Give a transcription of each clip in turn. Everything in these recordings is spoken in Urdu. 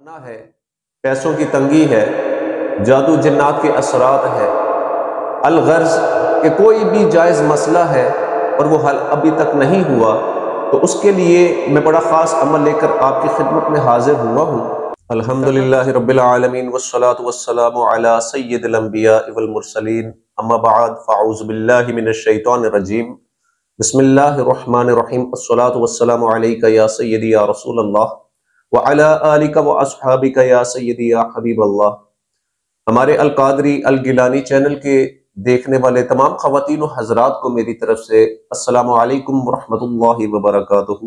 سامنا ہے، پیسوں کی تنگی ہے، جادو جنات کے اثرات ہے، الغرض کہ کوئی بھی جائز مسئلہ ہے اور وہ حل ابھی تک نہیں ہوا، تو اس کے لیے میں بڑا خاص عمل لے کر آپ کی خدمت میں حاضر ہوا ہوں۔ الحمدللہ رب العالمین والصلاة والسلام علی سید الانبیاء والمرسلین، اما بعد فاعوذ باللہ من الشیطان الرجیم، بسم اللہ الرحمن الرحیم، الصلاة والسلام علیکہ یا سیدی یا رسول اللہ وعلی آلک واصحابک یا سیدی یا حبیب اللہ۔ ہمارے القادری الگیلانی چینل کے دیکھنے والے تمام خواتین و حضرات کو میری طرف سے السلام علیکم ورحمۃ اللہ وبرکاتہ۔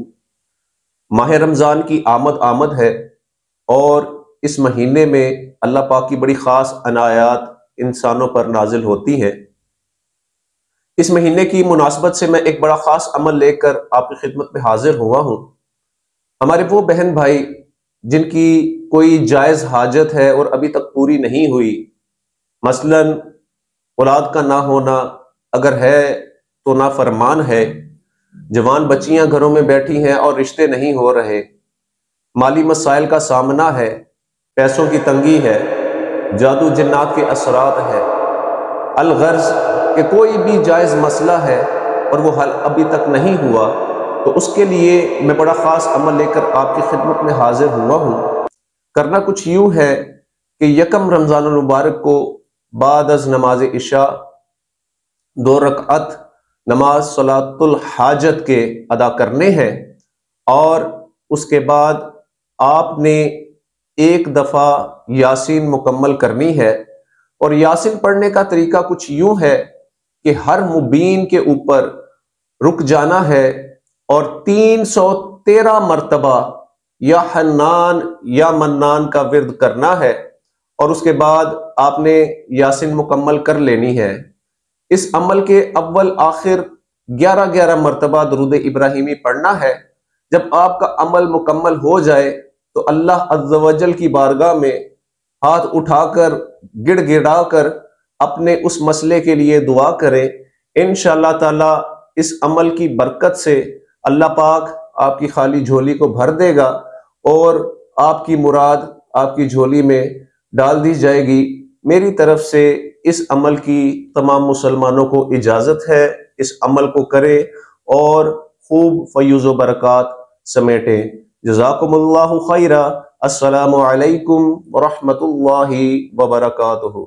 ماہ رمضان کی آمد ہے اور اس مہینے میں اللہ پاک کی بڑی خاص عنایات انسانوں پر نازل ہوتی ہیں۔ اس مہینے کی مناسبت سے میں ایک بڑا خاص عمل لے کر آپ کی خدمت میں حاضر ہوا ہوں۔ ہمارے وہ بہن بھائی جن کی کوئی جائز حاجت ہے اور ابھی تک پوری نہیں ہوئی، مثلاً اولاد کا نہ ہونا، اگر ہے تو نافرمان ہے، جوان بچیاں گھروں میں بیٹھی ہیں اور رشتے نہیں ہو رہے، مالی مسائل کا سامنا ہے، پیسوں کی تنگی ہے، جادو جنات کے اثرات ہے، الغرض کہ کوئی بھی جائز مسئلہ ہے اور وہ حل ابھی تک نہیں ہوا، تو اس کے لیے میں بڑا خاص عمل لے کر آپ کی خدمت میں حاضر ہوا ہوں۔ کرنا کچھ یوں ہے کہ یکم رمضان المبارک کو بعد از نماز عشاء 2 رکعت نماز صلاۃ الحاجت کے ادا کرنے ہیں، اور اس کے بعد آپ نے 1 دفعہ یاسین مکمل کرنی ہے۔ اور یاسین پڑھنے کا طریقہ کچھ یوں ہے کہ ہر مبین کے اوپر رک جانا ہے اور 313 مرتبہ یا حنان یا منان کا ورد کرنا ہے، اور اس کے بعد آپ نے یاسین مکمل کر لینی ہے۔ اس عمل کے اول آخر 11 مرتبہ درود ابراہیمی پڑھنا ہے۔ جب آپ کا عمل مکمل ہو جائے تو اللہ عز و جل کی بارگاہ میں ہاتھ اٹھا کر گڑ گڑا کر اپنے اس مسئلے کے لیے دعا کریں۔ انشاءاللہ تعالی اس عمل کی برکت سے اللہ پاک آپ کی خالی جھولی کو بھر دے گا اور آپ کی مراد آپ کی جھولی میں ڈال دی جائے گی۔ میری طرف سے اس عمل کی تمام مسلمانوں کو اجازت ہے، اس عمل کو کریں اور خوب فیض و برکات سمیٹیں۔ جزاکم اللہ خیرا۔ السلام علیکم ورحمۃ اللہ وبرکاتہ۔